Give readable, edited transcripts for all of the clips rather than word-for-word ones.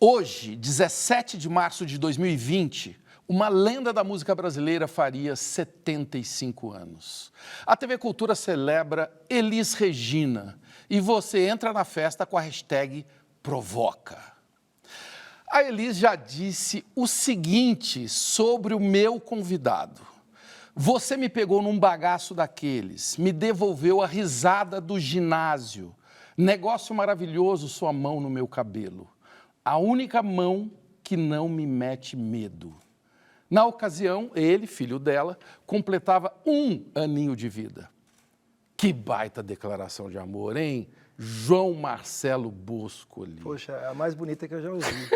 Hoje, 17 de março de 2020, uma lenda da música brasileira faria 75 anos. A TV Cultura celebra Elis Regina e você entra na festa com a hashtag Provoca. A Elis já disse o seguinte sobre o meu convidado. Você me pegou num bagaço daqueles, me devolveu a risada do ginásio. Negócio maravilhoso, sua mão no meu cabelo. A única mão que não me mete medo. Na ocasião, ele, filho dela, completava 1 aninho de vida. Que baita declaração de amor, hein? João Marcelo Boscoli. Poxa, é a mais bonita que eu já ouvi.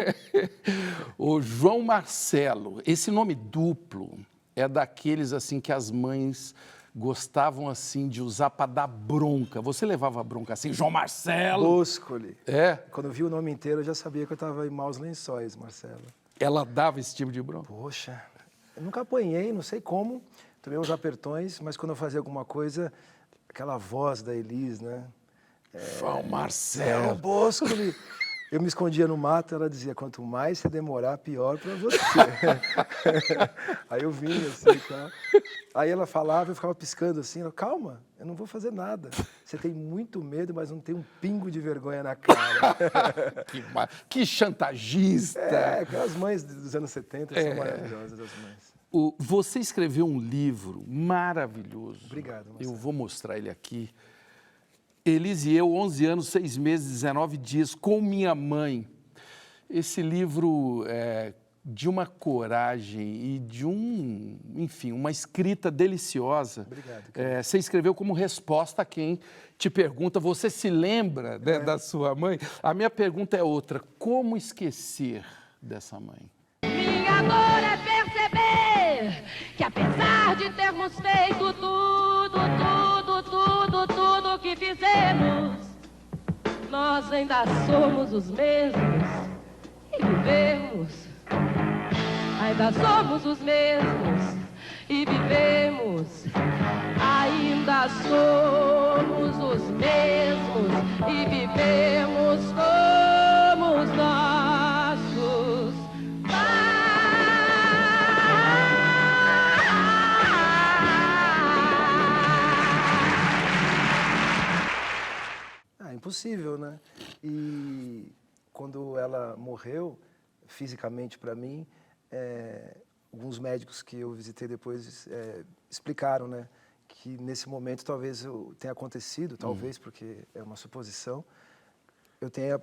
O João Marcelo, esse nome duplo é daqueles assim que as mães gostavam assim de usar para dar bronca. Você levava bronca assim, João Marcelo? Boscoli. É? Quando eu vi o nome inteiro, eu já sabia que eu estava em maus lençóis, Marcelo. Ela dava esse tipo de bronca? Poxa, eu nunca apanhei, não sei como. Tomei uns apertões, mas quando eu fazia alguma coisa, aquela voz da Elis, né? João Marcelo. Boscoli. Eu me escondia no mato, ela dizia, quanto mais você demorar, pior para você. Aí eu vinha assim, tá? Aí ela falava, eu ficava piscando assim, ela, calma, eu não vou fazer nada. Você tem muito medo, mas não tem um pingo de vergonha na cara. Que chantagista. Aquelas mães dos anos 70 são maravilhosas, as mães. Você escreveu um livro maravilhoso. Obrigado, Marcelo. Eu vou mostrar ele aqui. Elis e eu, 11 anos, 6 meses, 19 dias, com minha mãe. Esse livro é de uma coragem e de enfim, uma escrita deliciosa. Obrigado. Você escreveu como resposta a quem te pergunta, você se lembra da sua mãe? A minha pergunta é outra, como esquecer dessa mãe? Minha dor é perceber que apesar de termos feito tudo que fizemos, nós ainda somos os mesmos e vivemos. Ainda somos os mesmos e vivemos. Ainda somos os mesmos e vivemos como os nossos pais. Impossível, né? E quando ela morreu, fisicamente para mim, alguns médicos que eu visitei depois explicaram, né, que nesse momento talvez tenha acontecido, talvez porque é uma suposição, eu tenha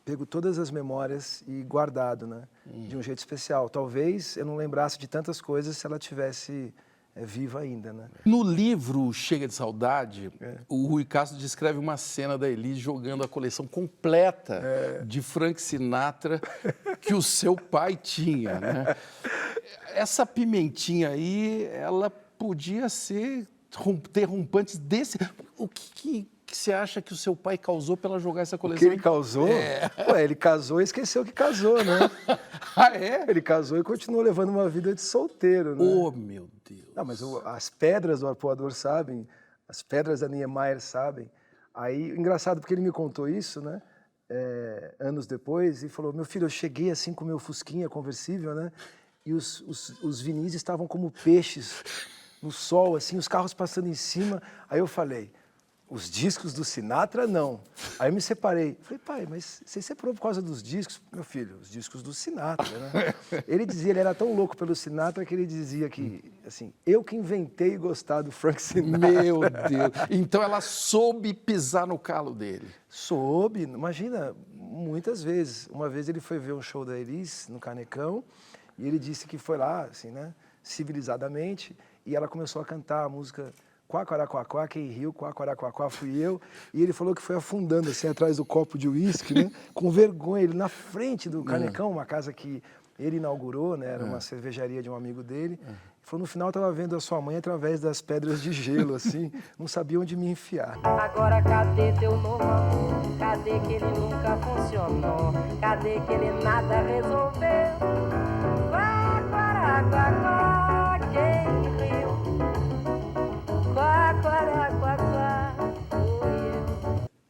pego todas as memórias e guardado, né, de um jeito especial. Talvez eu não lembrasse de tantas coisas se ela tivesse viva ainda, né? No livro Chega de Saudade, o Rui Castro descreve uma cena da Elis jogando a coleção completa de Frank Sinatra que o seu pai tinha, né? Essa pimentinha aí, ela podia ter rompantes desse... O que você acha que o seu pai causou para ela jogar essa coleção? O que ele causou? Ué, ele casou e esqueceu que casou, né? Ah, é? Ele casou e continuou levando uma vida de solteiro, né? Oh, meu Deus! Não, mas as pedras do arpoador sabem, as pedras da Niemeyer sabem. Aí, engraçado, porque ele me contou isso, né? Anos depois, e falou, meu filho, eu cheguei assim com o meu fusquinha conversível, né? E os vinis estavam como peixes no sol, assim, os carros passando em cima. Aí eu falei... Os discos do Sinatra, não. Aí eu me separei. Falei, pai, mas você separou por causa dos discos? Meu filho, os discos do Sinatra, né? Ele era tão louco pelo Sinatra que ele dizia que, assim, eu que inventei gostar do Frank Sinatra. Meu Deus! Então ela soube pisar no calo dele. Soube, imagina, muitas vezes. Uma vez ele foi ver um show da Elis no Canecão e ele disse que foi lá, assim, né, civilizadamente, e ela começou a cantar a música... Quá, quem riu, quá, fui eu. E ele falou que foi afundando, assim, atrás do copo de uísque, né? Com vergonha, ele na frente do Canecão, uma casa que ele inaugurou, né? Era uma cervejaria de um amigo dele. Ele falou, no final, estava vendo a sua mãe através das pedras de gelo, assim. Não sabia onde me enfiar. Agora cadê teu novo amor? Cadê que ele nunca funcionou? Cadê que ele nada resolveu? Quá, quem riu?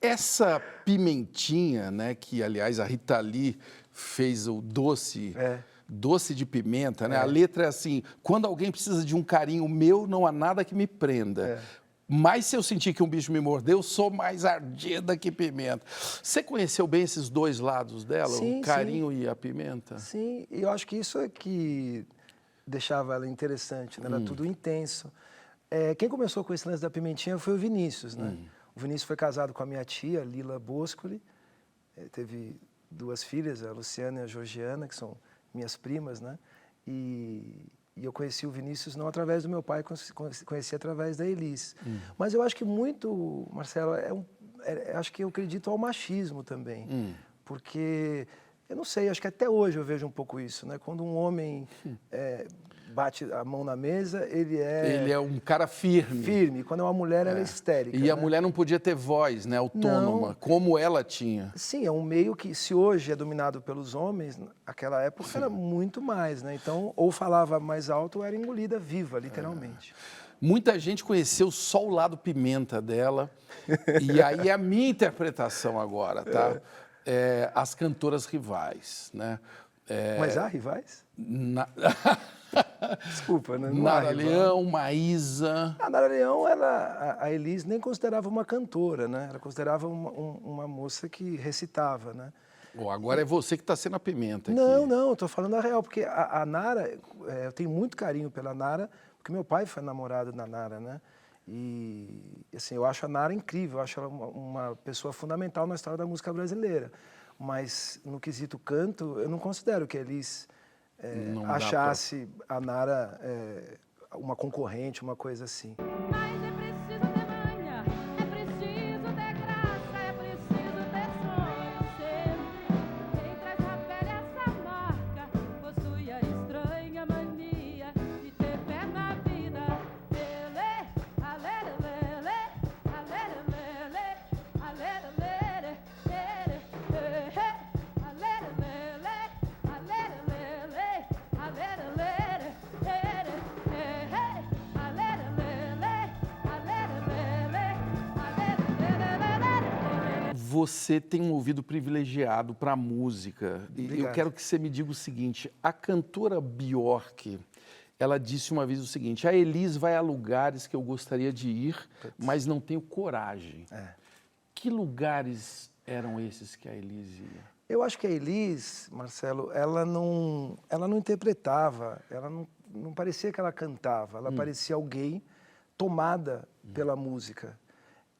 Essa pimentinha, né, que aliás a Rita Lee fez o Doce, É. Doce de Pimenta, né? A letra é assim, quando alguém precisa de um carinho meu, não há nada que me prenda. É. Mas se eu sentir que um bicho me mordeu, sou mais ardida que pimenta. Você conheceu bem esses dois lados dela, Sim, o carinho e a pimenta? Sim, e eu acho que isso é que deixava ela interessante, né? Era tudo intenso. Quem começou com esse lance da pimentinha foi o Vinícius, né? O Vinícius foi casado com a minha tia, Lila Boscoli. Teve 2 filhas, a Luciana e a Georgiana, que são minhas primas, né? E eu conheci o Vinícius não através do meu pai, conheci através da Elis. Mas eu acho que muito, Marcelo, acho que eu acredito ao machismo também. Porque, eu não sei, acho que até hoje eu vejo um pouco isso, né? Quando um homem bate a mão na mesa, ele Ele é um cara firme. firme. Quando é uma mulher, ela é histérica. E a né? mulher não podia ter voz, né? Autônoma, como ela tinha. Sim, é um meio que, se hoje é dominado pelos homens, naquela época era muito mais, né? Então, ou falava mais alto ou era engolida viva, literalmente. Muita gente conheceu só o lado pimenta dela. E aí é a minha interpretação agora, tá? As cantoras rivais, né? Mas há rivais? Desculpa, né? Não há Nara rival. Leão, Maísa. A Nara Leão, a Elis nem considerava uma cantora, né? Ela considerava uma moça que recitava, né? Bom, agora é você que está sendo a pimenta aqui. Não, estou falando a real, porque a Nara, eu tenho muito carinho pela Nara, porque meu pai foi namorado da Nara, né? E, assim, eu acho a Nara incrível, eu acho ela uma pessoa fundamental na história da música brasileira. Mas, no quesito canto, eu não considero que a Elis Não dá achasse a Nara uma concorrente, uma coisa assim. Mas é preciso ter manha, é preciso ter graça, é preciso ter sonho sempre. Quem traz na pele essa marca possui a estranha mania de ter fé na vida. Lele, alele, lele, alele, lele, alele, lele, lele, alele, lele, alele, lele, alele, lele, Você tem um ouvido privilegiado para a música. E eu Obrigado. quero que você me diga o seguinte, a cantora Bjork, ela disse uma vez o seguinte, a Elis vai a lugares que eu gostaria de ir, mas não tenho coragem. Que lugares eram esses que a Elis ia? Eu acho que a Elis, Marcelo, ela não interpretava, ela não parecia que ela cantava, ela parecia alguém tomada pela música.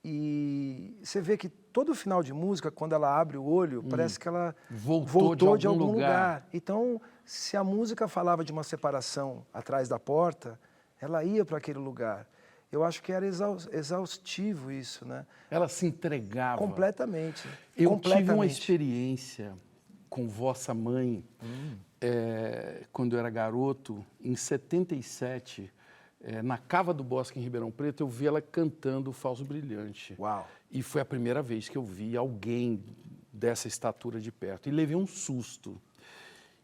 E você vê que todo final de música, quando ela abre o olho, parece que ela Voltou de algum lugar. Então, se a música falava de uma separação atrás da porta, ela ia para aquele lugar. Eu acho que era exaustivo isso, né? Ela se entregava. Completamente. Eu tive uma completamente. experiência com vossa mãe, quando eu era garoto, em 77, na Cava do Bosque, em Ribeirão Preto, eu vi ela cantando Falso Brilhante. Uau. E foi a primeira vez que eu vi alguém dessa estatura de perto. E levei um susto.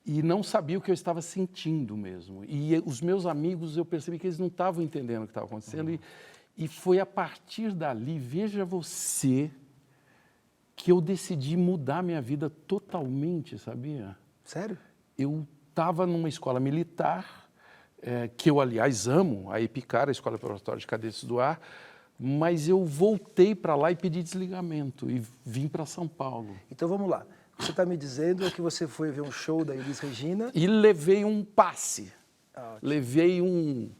E não sabia o que eu estava sentindo mesmo. E os meus amigos, eu percebi que eles não estavam entendendo o que estava acontecendo. E foi a partir dali, veja você, que eu decidi mudar minha vida totalmente, sabia? Sério? Eu estava numa escola militar, que eu, aliás, amo, a EPICAR, a Escola Preparatória de Cadetes do Ar, mas eu voltei para lá e pedi desligamento e vim para São Paulo. Então vamos lá. Você está me dizendo que você foi ver um show da Elis Regina. E levei um passe, Ótimo.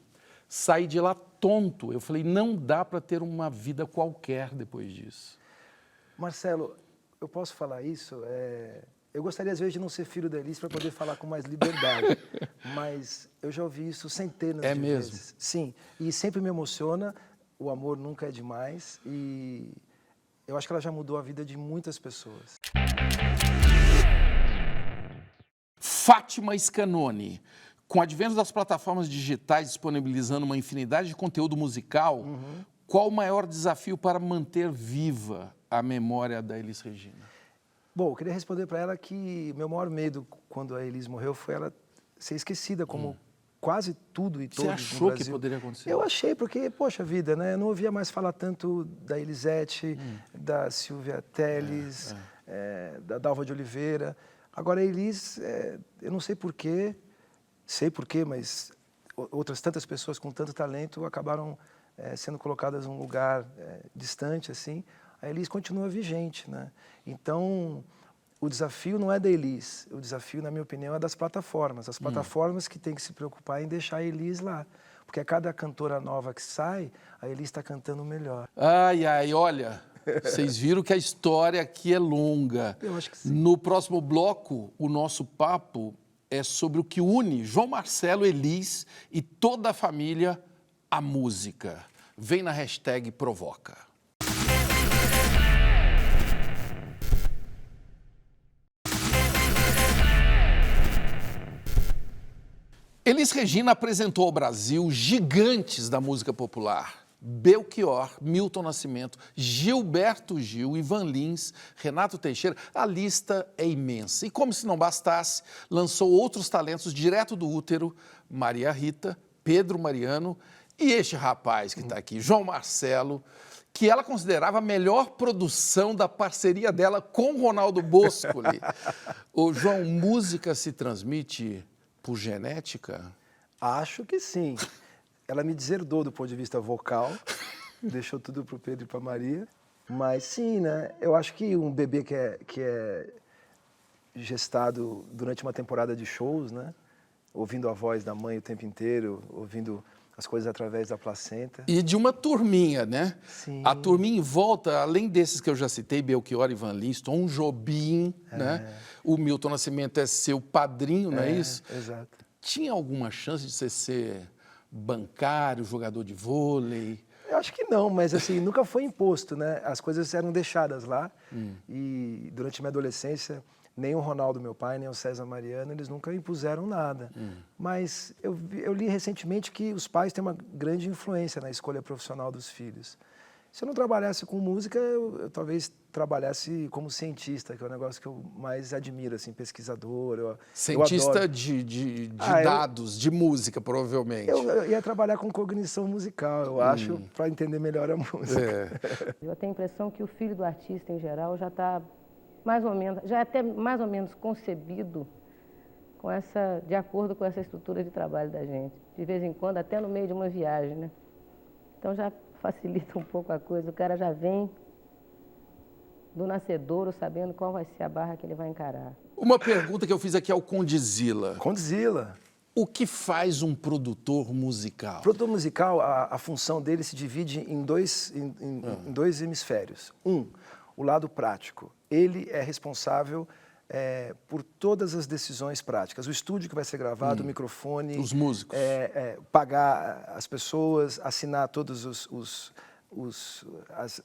saí de lá tonto. Eu falei, não dá para ter uma vida qualquer depois disso. Marcelo, eu posso falar isso? Eu gostaria, às vezes, de não ser filho da Elis para poder falar com mais liberdade. Mas eu já ouvi isso centenas de mesmo? vezes. Sim, e sempre me emociona. O amor nunca é demais. E eu acho que ela já mudou a vida de muitas pessoas. Fátima Scanoni, com o advento das plataformas digitais disponibilizando uma infinidade de conteúdo musical, qual o maior desafio para manter viva a memória da Elis Regina? Bom, eu queria responder para ela que meu maior medo quando a Elis morreu foi ela ser esquecida, como quase tudo e todos no Brasil. Você achou que poderia acontecer? Eu achei, porque, poxa vida, né? Eu não ouvia mais falar tanto da Elisete, da Silvia Telles, da Dalva de Oliveira. Agora, a Elis, eu não sei porquê, mas outras tantas pessoas com tanto talento acabaram sendo colocadas num lugar distante, assim. A Elis continua vigente, né? Então, o desafio não é da Elis, o desafio, na minha opinião, é das plataformas. As plataformas que têm que se preocupar em deixar a Elis lá. Porque a cada cantora nova que sai, a Elis está cantando melhor. Ai, ai, olha, vocês viram que a história aqui é longa. Eu acho que sim. No próximo bloco, o nosso papo é sobre o que une João Marcelo, Elis e toda a família à música. Vem na hashtag Provoca. Elis Regina apresentou ao Brasil gigantes da música popular. Belchior, Milton Nascimento, Gilberto Gil, Ivan Lins, Renato Teixeira. A lista é imensa. E como se não bastasse, lançou outros talentos direto do útero, Maria Rita, Pedro Mariano e este rapaz que está aqui, João Marcelo, que ela considerava a melhor produção da parceria dela com Ronaldo Boscoli. Ô, João, música se transmite por genética? Acho que sim. Ela me deserdou do ponto de vista vocal, deixou tudo para o Pedro e para a Maria. Mas sim, né? Eu acho que um bebê que é gestado durante uma temporada de shows, né? Ouvindo a voz da mãe o tempo inteiro, ouvindo as coisas através da placenta. E de uma turminha, né? Sim. A turminha em volta, além desses que eu já citei, Belchior, Ivan Lins, Tom Jobim, né? O Milton Nascimento é seu padrinho, não é isso? Exato. Tinha alguma chance de você ser bancário, jogador de vôlei? Eu acho que não, mas assim, nunca foi imposto, né? As coisas eram deixadas lá. E durante minha adolescência, nem o Ronaldo, meu pai, nem o César Mariano, eles nunca impuseram nada. Mas eu li recentemente que os pais têm uma grande influência na escolha profissional dos filhos. Se eu não trabalhasse com música, eu talvez trabalhasse como cientista, que é o negócio que eu mais admiro, assim, pesquisador. Cientista eu de dados, de música, provavelmente. Eu ia trabalhar com cognição musical, eu acho, para entender melhor a música. Eu tenho a impressão que o filho do artista, em geral, já está mais ou menos, já é até mais ou menos concebido de acordo com essa estrutura de trabalho da gente. De vez em quando, até no meio de uma viagem, né? Então já facilita um pouco a coisa. O cara já vem do nascedouro sabendo qual vai ser a barra que ele vai encarar. Uma pergunta que eu fiz aqui ao Condzilla. Condzilla. O que faz um produtor musical? O produtor musical, a função dele se divide em dois hemisférios. O lado prático. Ele é responsável por todas as decisões práticas. O estúdio que vai ser gravado, o microfone... Os músicos. Pagar as pessoas, assinar todas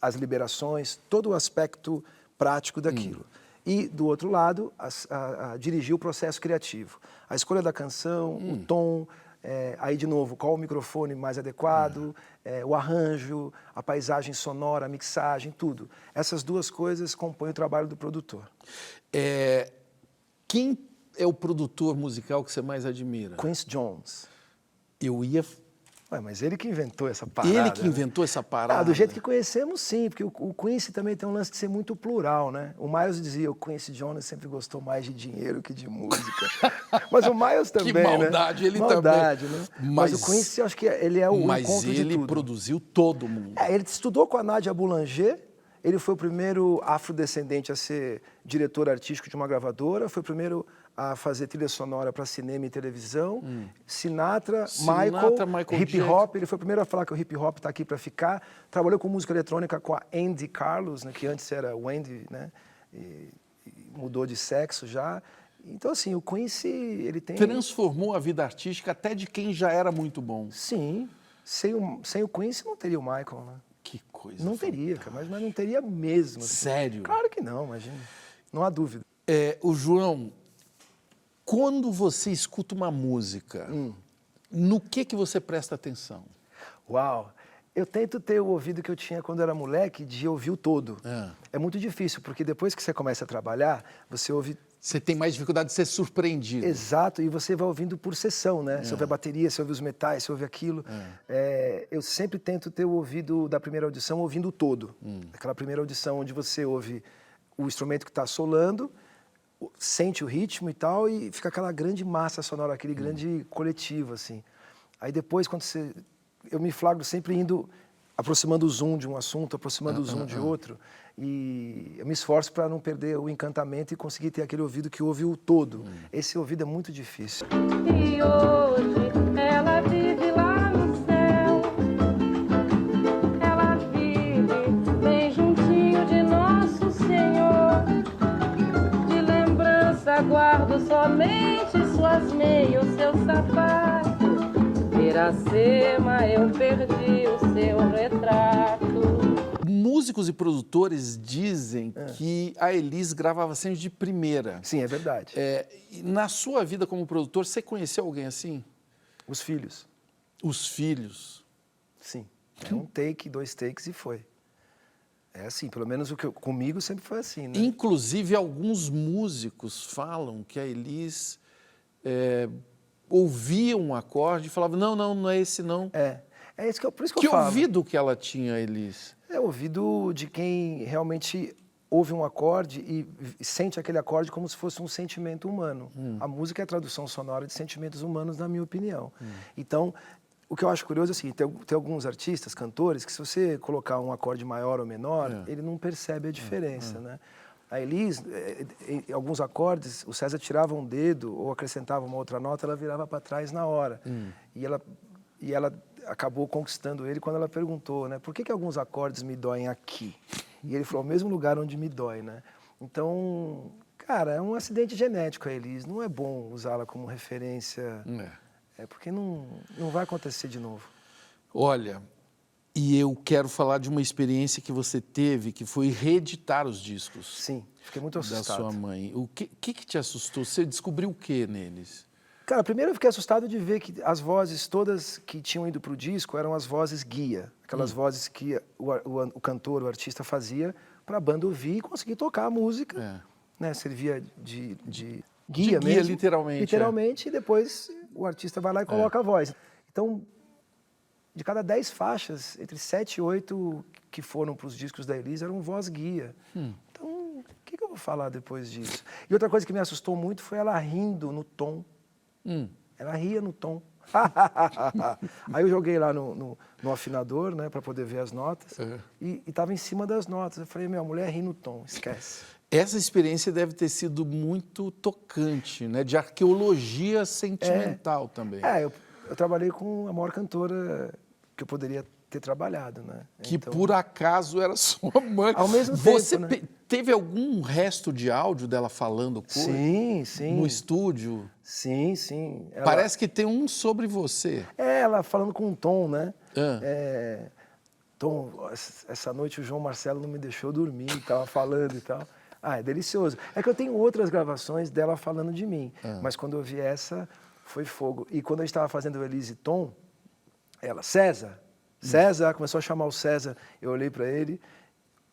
as liberações, todo o aspecto prático daquilo. E, do outro lado, dirigir o processo criativo. A escolha da canção, o tom, aí, de novo, qual o microfone mais adequado, o arranjo, a paisagem sonora, a mixagem, tudo. Essas duas coisas compõem o trabalho do produtor. Quem é o produtor musical que você mais admira? Quincy Jones. Eu ia... Ué, mas ele que inventou essa parada. Ele que inventou essa parada? Do jeito que conhecemos, sim, porque o Quincy também tem um lance de ser muito plural, né? O Miles dizia, o Quincy Jones sempre gostou mais de dinheiro que de música. Mas o Miles também, que maldade, né? ele maldade, também. Né? Mas o Quincy, eu acho que ele é o encontro de tudo. Mas ele produziu todo mundo. Ele estudou com a Nadia Boulanger, ele foi o primeiro afrodescendente a ser diretor artístico de uma gravadora, foi o primeiro a fazer trilha sonora para cinema e televisão. Sinatra, Michael hip hop, ele foi o primeiro a falar que o hip hop está aqui para ficar. Trabalhou com música eletrônica com a Andy Carlos, né, que antes era Wendy, né, e mudou de sexo já. Então, assim, o Quincy, ele tem... Transformou a vida artística até de quem já era muito bom. Sim. Sem o Quincy não teria o Michael, né? Que coisa. Não teria, cara, mas não teria mesmo. Assim. Sério? Claro que não, imagina. Não há dúvida. O João, quando você escuta uma música, no que você presta atenção? Uau! Eu tento ter o ouvido que eu tinha quando era moleque, de ouvir o todo. É muito difícil, porque depois que você começa a trabalhar, você ouve... Você tem mais dificuldade de ser surpreendido. Exato, e você vai ouvindo por sessão, né? Você ouve a bateria, você ouve os metais, você ouve aquilo. Eu sempre tento ter o ouvido da primeira audição ouvindo o todo. Aquela primeira audição onde você ouve o instrumento que está solando, sente o ritmo e tal, e fica aquela grande massa sonora, aquele grande coletivo, assim. Aí depois, eu me flagro sempre aproximando o zoom de um assunto, aproximando o zoom de outro, e eu me esforço para não perder o encantamento e conseguir ter aquele ouvido que ouve o todo. Esse ouvido é muito difícil. E hoje ela vive lá no céu, ela vive bem juntinho de Nosso Senhor. De lembrança guardo somente suas meias, o seu sapato. Iracema, eu perdi o seu retrato. Músicos e produtores dizem que a Elis gravava sempre de primeira. Sim, é verdade. E na sua vida como produtor, você conheceu alguém assim? Os filhos, Os filhos? sim. É um take, 2 takes e foi. É assim, pelo menos comigo sempre foi assim, né? Inclusive, alguns músicos falam que a Elis ouvia um acorde e falava, não é esse não. É isso por isso que Que eu falo. ouvido que ela tinha, a Elis? É o ouvido de quem realmente ouve um acorde e sente aquele acorde como se fosse um sentimento humano. A música é a tradução sonora de sentimentos humanos, na minha opinião. Então, o que eu acho curioso é o seguinte, tem alguns artistas, cantores, que se você colocar um acorde maior ou menor, ele não percebe a diferença, né? A Elis, em alguns acordes, o César tirava um dedo ou acrescentava uma outra nota, ela virava para trás na hora. E ela acabou conquistando ele quando ela perguntou, né? Por que alguns acordes me doem aqui? E ele falou, o mesmo lugar onde me dói, né? Então, cara, é um acidente genético a Elis. Não é bom usá-la como referência. Porque não vai acontecer de novo. Olha, e eu quero falar de uma experiência que você teve, que foi reeditar os discos. Sim, fiquei muito assustado. Da sua mãe. O que te assustou? Você descobriu o que neles? Cara, primeiro eu fiquei assustado de ver que as vozes todas que tinham ido para o disco eram as vozes guia. Aquelas vozes que o cantor, o artista fazia para a banda ouvir e conseguir tocar a música. Né? Servia de guia mesmo. Literalmente. Literalmente, e depois o artista vai lá e coloca a voz. Então, de cada 10 faixas, entre 7 e 8 que foram para os discos da Elis eram voz guia. Então, o que eu vou falar depois disso? E outra coisa que me assustou muito foi ela rindo no tom. Ela ria no tom. Aí eu joguei lá no afinador, né, para poder ver as notas, e estava em cima das notas. Eu falei, a mulher ri no tom, esquece. Essa experiência deve ter sido muito tocante, né? De arqueologia sentimental também. Eu trabalhei com a maior cantora que eu poderia ter trabalhado, né? Que então, por acaso era sua mãe. Ao mesmo Você tempo, né? teve algum resto de áudio dela falando coisa? Sim. No estúdio? Sim. Parece que tem um sobre você. Ela falando com um tom, né? Tom, essa noite o João Marcelo não me deixou dormir, estava falando e tal. É delicioso. É que eu tenho outras gravações dela falando de mim, mas quando eu vi essa, foi fogo. E quando a gente estava fazendo o Elis e Tom, ela, César, começou a chamar o César, eu olhei para ele,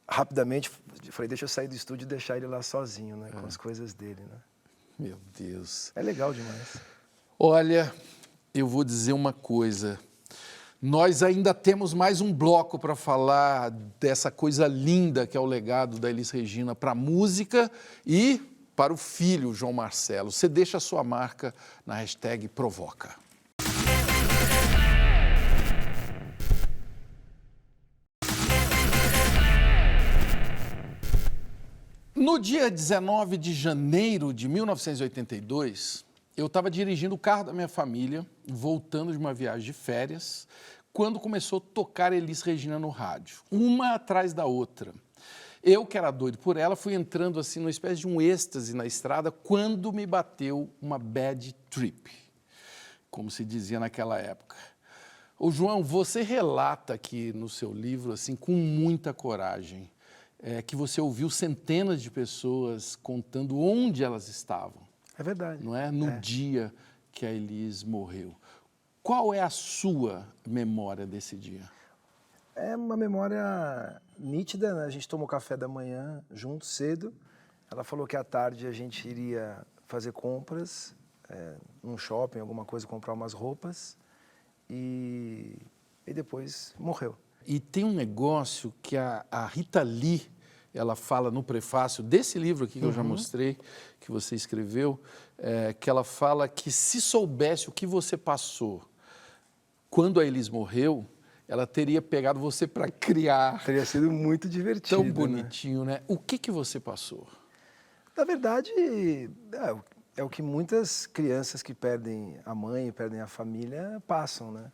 rapidamente, falei, deixa eu sair do estúdio e deixar ele lá sozinho, né, com as coisas dele, né. Meu Deus. É legal demais. Olha, eu vou dizer uma coisa. Nós ainda temos mais um bloco para falar dessa coisa linda que é o legado da Elis Regina para a música e para o filho João Marcelo. Você deixa a sua marca na hashtag Provoca. No dia 19 de janeiro de 1982, eu estava dirigindo o carro da minha família, voltando de uma viagem de férias, quando começou a tocar Elis Regina no rádio, uma atrás da outra. Eu, que era doido por ela, fui entrando assim numa espécie de um êxtase na estrada quando me bateu uma bad trip, como se dizia naquela época. Ô João, você relata aqui no seu livro, assim, com muita coragem, que você ouviu centenas de pessoas contando onde elas estavam. É verdade. Não é? No dia que a Elis morreu. Qual é a sua memória desse dia? É uma memória nítida, né? A gente tomou café da manhã junto, cedo. Ela falou que à tarde a gente iria fazer compras, num shopping, alguma coisa, comprar umas roupas. E depois morreu. E tem um negócio que a Rita Lee ela fala no prefácio desse livro aqui que eu já mostrei, que você escreveu, que ela fala que se soubesse o que você passou quando a Elis morreu, ela teria pegado você para criar. Teria sido muito divertido. Tão bonitinho, né? O que você passou? Na verdade, é o que muitas crianças que perdem a mãe, perdem a família, passam, né?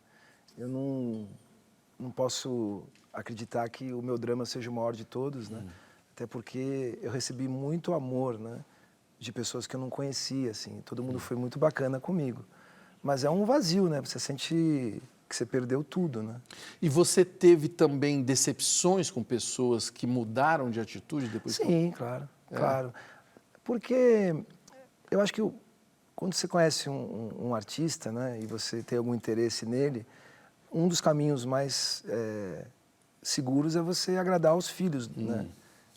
Eu não posso acreditar que o meu drama seja o maior de todos, né? Até porque eu recebi muito amor, né? De pessoas que eu não conhecia, assim. Todo mundo foi muito bacana comigo. Mas é um vazio, né? Você sente que você perdeu tudo, né? E você teve também decepções com pessoas que mudaram de atitude depois? Sim, claro, claro. Porque eu acho que quando você conhece um artista, né? E você tem algum interesse nele, um dos caminhos mais seguros é você agradar os filhos, né?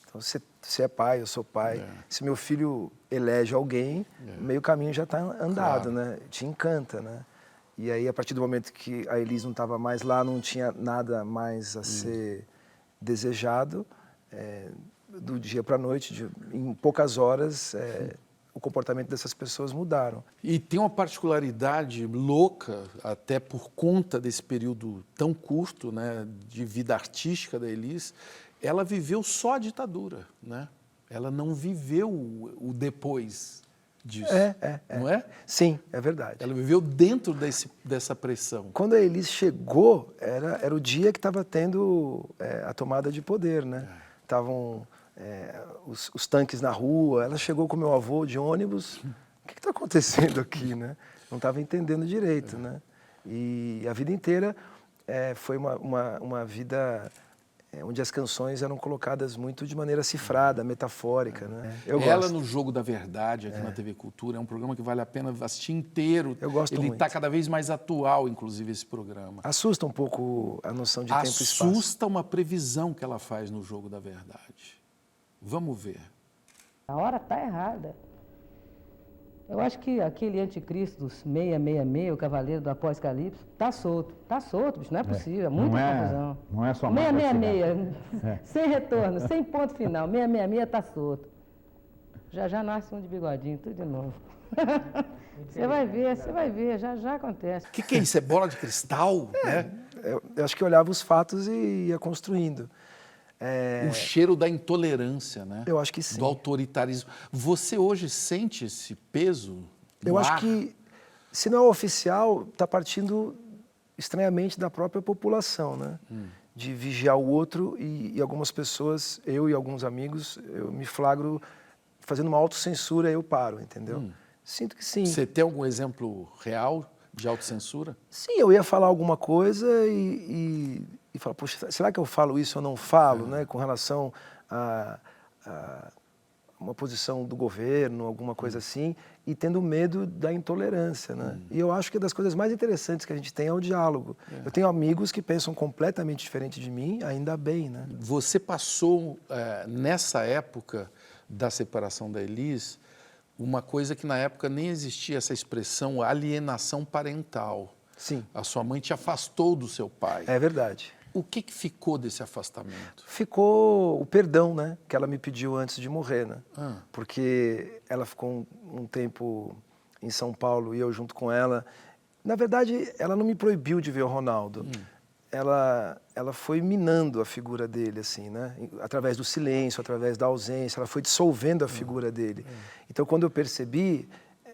Então, você é pai, eu sou pai. Se meu filho elege alguém, meio caminho já está andado, né? Te encanta, né? E aí, a partir do momento que a Elis não estava mais lá, não tinha nada mais a ser desejado, do dia para a noite, em poucas horas, o comportamento dessas pessoas mudaram. E tem uma particularidade louca, até por conta desse período tão curto, né, de vida artística da Elis, ela viveu só a ditadura, né? Ela não viveu o depois disso, não é? Sim, é verdade. Ela viveu dentro dessa pressão. Quando a Elis chegou, era o dia que estava tendo a tomada de poder, né? Estavam os tanques na rua, ela chegou com meu avô de ônibus. O que está acontecendo aqui, né? Não estava entendendo direito, né? E a vida inteira foi uma vida onde as canções eram colocadas muito de maneira cifrada, metafórica, né? Ela gosto. no Jogo da Verdade, aqui na TV Cultura, é um programa que vale a pena assistir inteiro. Eu gosto Ele muito. está cada vez mais atual, inclusive, esse programa. Assusta um pouco a noção de tempo e espaço. Assusta uma previsão que ela faz no Jogo da Verdade. Vamos ver. A hora está errada. Eu acho que aquele anticristo dos 666, o cavaleiro do Apocalipse, está solto. Está solto, bicho, não é possível, é muita confusão. Não é só mais 666, sem retorno, sem ponto final, 666 está solto. Já nasce um de bigodinho, tudo de novo. Você vai ver, já acontece. O que é isso? É bola de cristal? Né? Eu acho que eu olhava os fatos e ia construindo. O cheiro da intolerância, né? Eu acho que sim. Do autoritarismo. Você hoje sente esse peso no Eu acho ar? que, se não é oficial, está partindo estranhamente da própria população, né? De vigiar o outro e algumas pessoas, eu e alguns amigos, eu me flagro fazendo uma autocensura, eu paro, entendeu? Sinto que sim. Você tem algum exemplo real de autocensura? Sim, eu ia falar alguma coisa e falar, poxa, será que eu falo isso ou não falo, né? Com relação a uma posição do governo, alguma coisa assim, e tendo medo da intolerância, né? E eu acho que das coisas mais interessantes que a gente tem é o diálogo. Eu tenho amigos que pensam completamente diferente de mim, ainda bem, né? Você passou, nessa época da separação da Elis, uma coisa que na época nem existia, essa expressão alienação parental. Sim. A sua mãe te afastou do seu pai. É verdade. O que ficou desse afastamento? Ficou o perdão, né? Que ela me pediu antes de morrer, né? Ah. Porque ela ficou um tempo em São Paulo e eu junto com ela. Na verdade, ela não me proibiu de ver o Ronaldo. Ela foi minando a figura dele, assim, né? Através do silêncio, através da ausência, ela foi dissolvendo a figura dele. Então, quando eu percebi,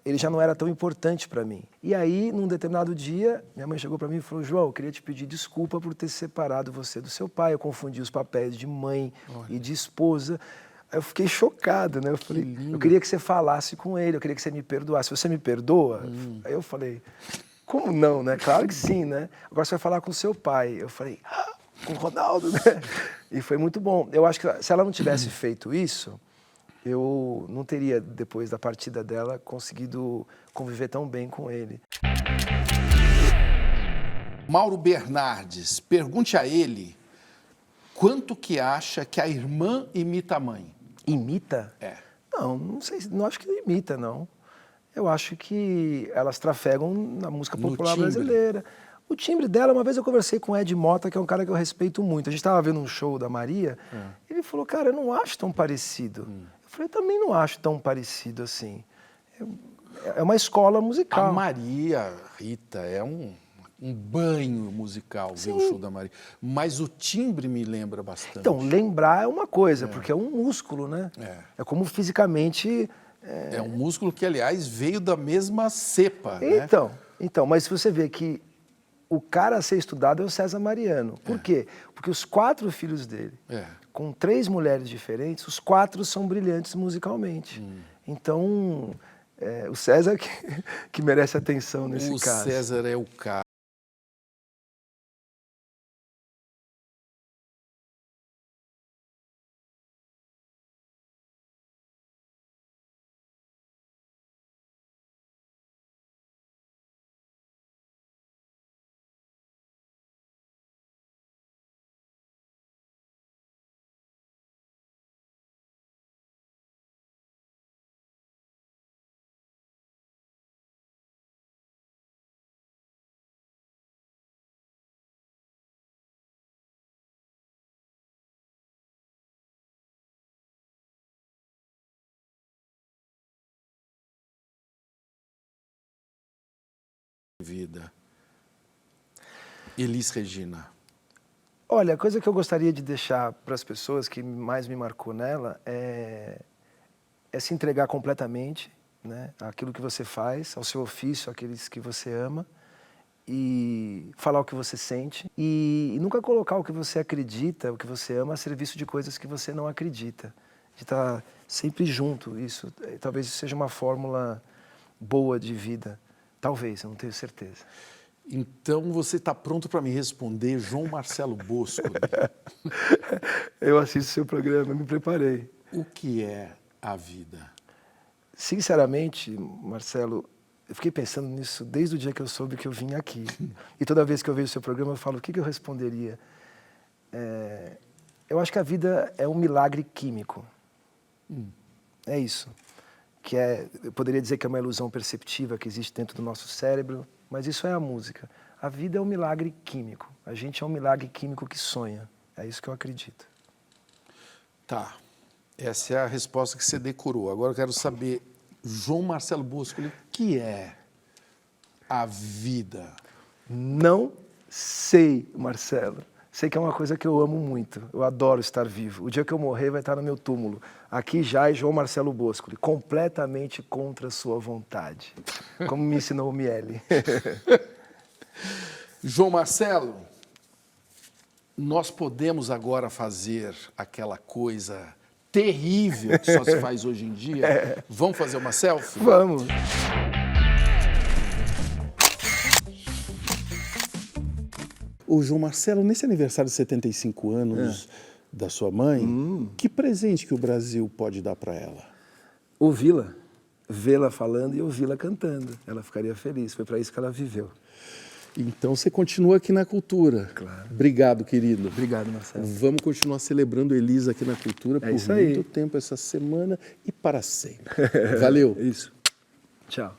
ele já não era tão importante para mim. E aí, num determinado dia, minha mãe chegou para mim e falou, João, eu queria te pedir desculpa por ter separado você do seu pai. Eu confundi os papéis de mãe e de esposa. Aí eu fiquei chocado, né? Eu falei, eu queria que você falasse com ele, eu queria que você me perdoasse. Você me perdoa? Aí eu falei, como não, né? Claro que sim, né? Agora você vai falar com o seu pai. Eu falei, com o Ronaldo, né? E foi muito bom. Eu acho que se ela não tivesse feito isso, eu não teria, depois da partida dela, conseguido conviver tão bem com ele. Mauro Bernardes, pergunte a ele quanto que acha que a irmã imita a mãe. Imita? Não sei, não acho que imita, não. Eu acho que elas trafegam na música popular brasileira. O timbre dela, uma vez eu conversei com o Ed Mota, que é um cara que eu respeito muito. A gente estava vendo um show da Maria, ele falou, cara, eu não acho tão parecido. Eu falei, eu também não acho tão parecido assim. É uma escola musical. A Maria, Rita, é um banho musical ver o show da Maria. Mas o timbre me lembra bastante. Então, lembrar é uma coisa, porque é um músculo, né? É como fisicamente... É um músculo que, aliás, veio da mesma cepa, né? Então, mas se você vê que o cara a ser estudado é o César Mariano. Por quê? Porque os 4 filhos dele, com 3 mulheres diferentes, os 4 são brilhantes musicalmente. Então, o César que merece atenção nesse caso. O César é o cara. Vida. Elis Regina. Olha, a coisa que eu gostaria de deixar para as pessoas que mais me marcou nela é se entregar completamente, né, àquilo que você faz, ao seu ofício, àqueles que você ama, e falar o que você sente e nunca colocar o que você acredita, o que você ama, a serviço de coisas que você não acredita. De estar sempre junto, isso. Talvez isso seja uma fórmula boa de vida. Talvez, eu não tenho certeza. Então você está pronto para me responder, João Marcelo Bosco. Eu assisto seu programa, me preparei. O que é a vida? Sinceramente, Marcelo, eu fiquei pensando nisso desde o dia que eu soube que eu vim aqui. E toda vez que eu vejo seu programa, eu falo, o que eu responderia? Eu acho que a vida é um milagre químico. É isso. Eu poderia dizer que é uma ilusão perceptiva que existe dentro do nosso cérebro, mas isso é a música. A vida é um milagre químico. A gente é um milagre químico que sonha. É isso que eu acredito. Tá. Essa é a resposta que você decorou. Agora eu quero saber, João Marcelo Bosco, o que é a vida? Não sei, Marcelo. Sei que é uma coisa que eu amo muito. Eu adoro estar vivo. O dia que eu morrer vai estar no meu túmulo. Aqui já é João Marcelo Bosco, completamente contra a sua vontade. Como me ensinou o Miele. João Marcelo, nós podemos agora fazer aquela coisa terrível que só se faz hoje em dia? Vamos fazer uma selfie? Vamos. Ô, João Marcelo, nesse aniversário de 75 anos da sua mãe, que presente que o Brasil pode dar para ela? Ouvi-la, vê-la falando e ouvi-la cantando. Ela ficaria feliz, foi para isso que ela viveu. Então você continua aqui na Cultura. Claro. Obrigado, querido. Obrigado, Marcelo. Vamos continuar celebrando Elis aqui na Cultura por isso aí. muito tempo essa semana e para sempre. Valeu. Isso. Tchau.